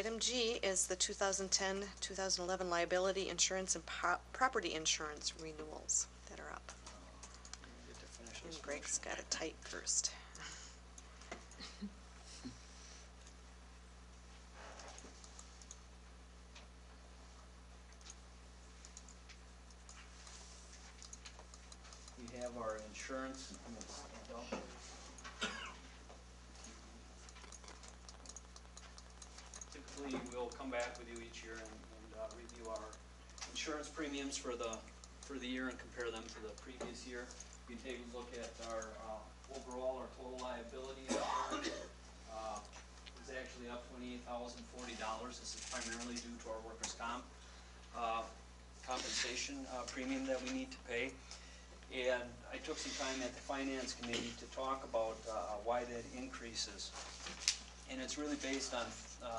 Item G is the 2010-2011 liability insurance and property insurance renewals that are up. Get to finish this And Greg's got to type first. We have our insurance. I'm gonna stand up. Typically, we'll come back with you each year and review our insurance premiums for the year and compare them to the previous year. You can take a look at our overall, our total liability insurance is actually up $28,040. This is primarily due to our workers' compensation premium that we need to pay. And I took some time at the Finance Committee to talk about why that increases. And it's really based on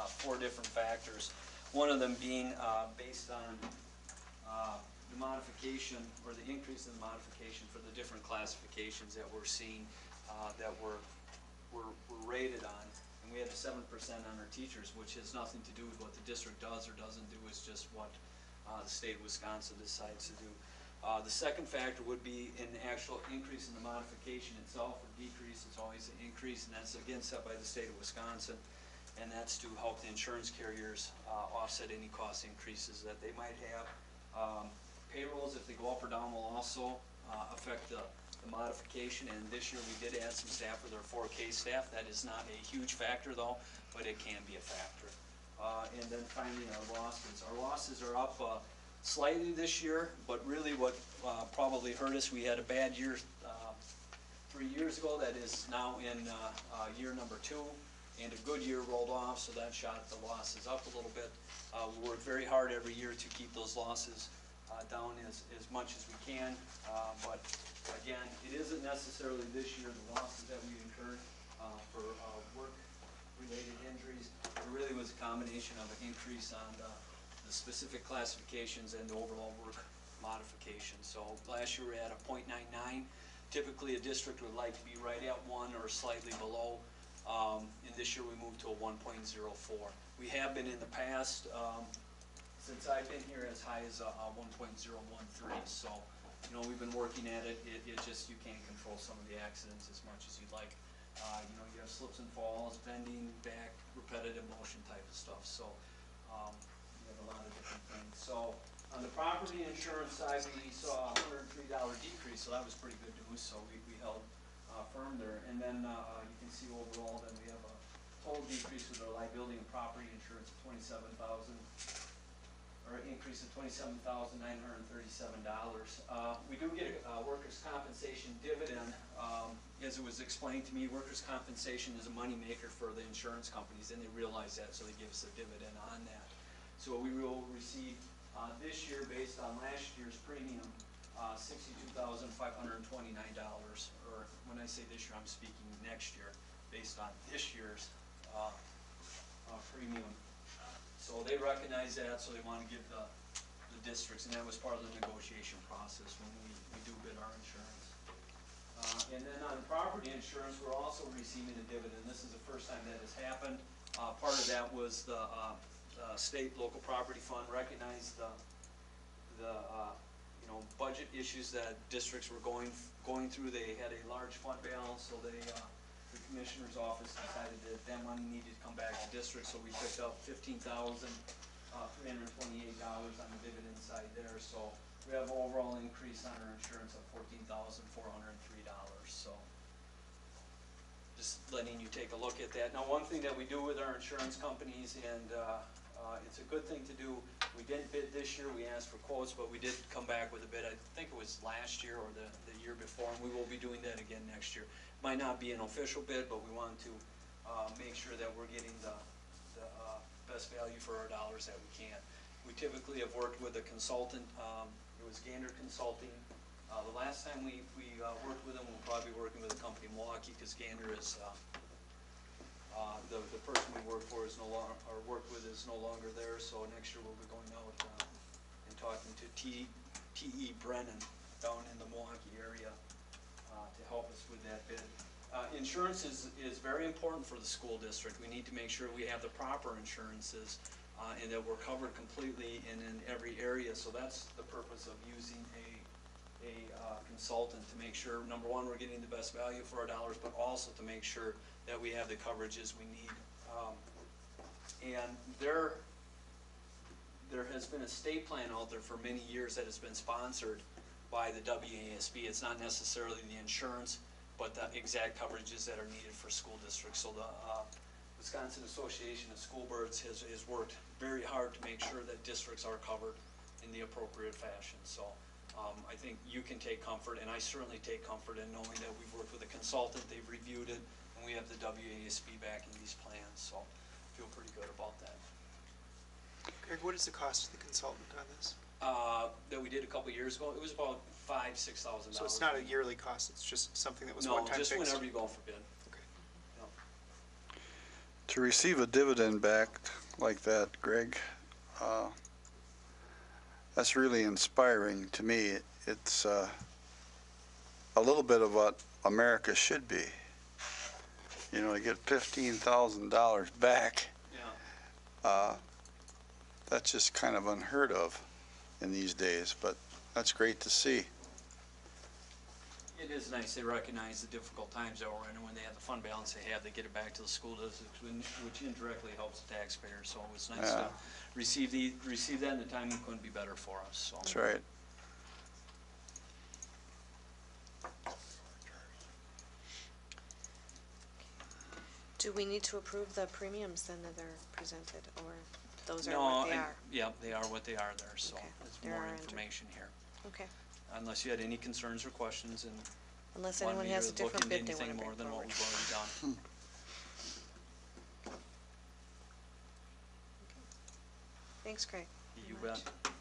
4 different factors. One of them being based on the modification, or the increase in the modification for the different classifications that we're seeing that we're rated on. And we had a 7% on our teachers, which has nothing to do with what the district does or doesn't do. It's just what the state of Wisconsin decides to do. The second factor would be an actual increase in the modification itself, or decrease. It's always an increase, and that's again set by the state of Wisconsin, and that's to help the insurance carriers offset any cost increases that they might have. Payrolls, if they go up or down, will also affect the modification, and this year we did add some staff with our 4K staff. That is not a huge factor though, but it can be a factor. And then finally, our losses. Our losses are up slightly this year, but really what probably hurt us, we had a bad year 3 years ago. That is now in year number 2, and a good year rolled off, so that shot the losses up a little bit. We work very hard every year to keep those losses down as much as we can, but again, it isn't necessarily this year the losses that we incurred for work-related injuries. It really was a combination of an increase on the specific classifications and the overall work modification. So last year we had a 0.99. Typically a district would like to be right at 1 or slightly below, and this year we moved to a 1.04. We have been in the past, since I've been here, as high as 1.013. So, you know, we've been working at it. It just, you can't control some of the accidents as much as you'd like. You know, you have slips and falls, bending, back, repetitive motion type of stuff. So, we have a lot of different things. So, on the property insurance side, we saw a $103 decrease, so that was pretty good news. So we held firm there. And then you can see overall that we have a total decrease with our liability and property insurance of $27,000. Or an increase of $27,937. We do get a workers' compensation dividend. As it was explained to me, workers' compensation is a money maker for the insurance companies, and they realize that, so they give us a dividend on that. So we will receive this year, based on last year's premium, $62,529. Or when I say this year, I'm speaking next year, based on this year's premium. So they recognize that, so they want to give the districts, and that was part of the negotiation process when we do bid our insurance. And then on property insurance, we're also receiving a dividend. This is the first time that has happened. Part of that was the state local property fund recognized the you know, budget issues that districts were going through. They had a large fund balance, so they the commissioner's office decided that money needed to come back to districts, so we picked up $15,328 on the dividend side there. So we have an overall increase on our insurance of $14,403. So just letting you take a look at that. Now, one thing that we do with our insurance companies, and it's a good thing to do, we didn't bid this year, we asked for quotes, but we did come back with a bid. I think it was last year or the year before, and we will be doing that again next year. Might not be an official bid, but we want to make sure that we're getting the best value for our dollars that we can. We typically have worked with a consultant. It was Gander Consulting. The last time we worked with them, we'll probably be working with a company in Milwaukee, because Gander is the person we work for is no longer, or worked with, is no longer there. So next year we'll be going out and talking to T.E. Brennan down in the Milwaukee area to help us with that bid. Insurance is very important for the school district. We need to make sure we have the proper insurances and that we're covered completely and in every area. So that's the purpose of using a consultant to make sure, number one, we're getting the best value for our dollars, but also to make sure that we have the coverages we need. And there has been a state plan out there for many years that has been sponsored by the WASB. It's not necessarily the insurance, but the exact coverages that are needed for school districts. So the Wisconsin Association of School Boards has worked very hard to make sure that districts are covered in the appropriate fashion. So I think you can take comfort, and I certainly take comfort in knowing that we've worked with a consultant, they've reviewed it, and we have the WASB backing these plans. So I feel pretty good about that. Greg, what is the cost of the consultant on this? That we did a couple years ago, it was about $5,000–6,000. So it's not a yearly cost, it's just something that was No, one-time fixed? just whenever you go for bid. Okay. Yep. To receive a dividend back like that, Greg, that's really inspiring to me. It's a little bit of what America should be. You know, to get $15,000 back, Yeah. that's just kind of unheard of in these days, but that's great to see. It is nice. They recognize the difficult times that we're in, and when they have the fund balance they have, they get it back to the school districts, which indirectly helps the taxpayers. So it's nice to receive that, and the timing couldn't be better for us. So. That's right. Do we need to approve the premiums then that are presented, or those are No, what they are? Yeah, they are what they are there. So Okay. there's There more are information here. Okay, Unless you had any concerns or questions, and unless wanted anyone me has to a look different into bid they want anything to more bring than what forward. we've already done. Thanks, Craig. You very bet. much.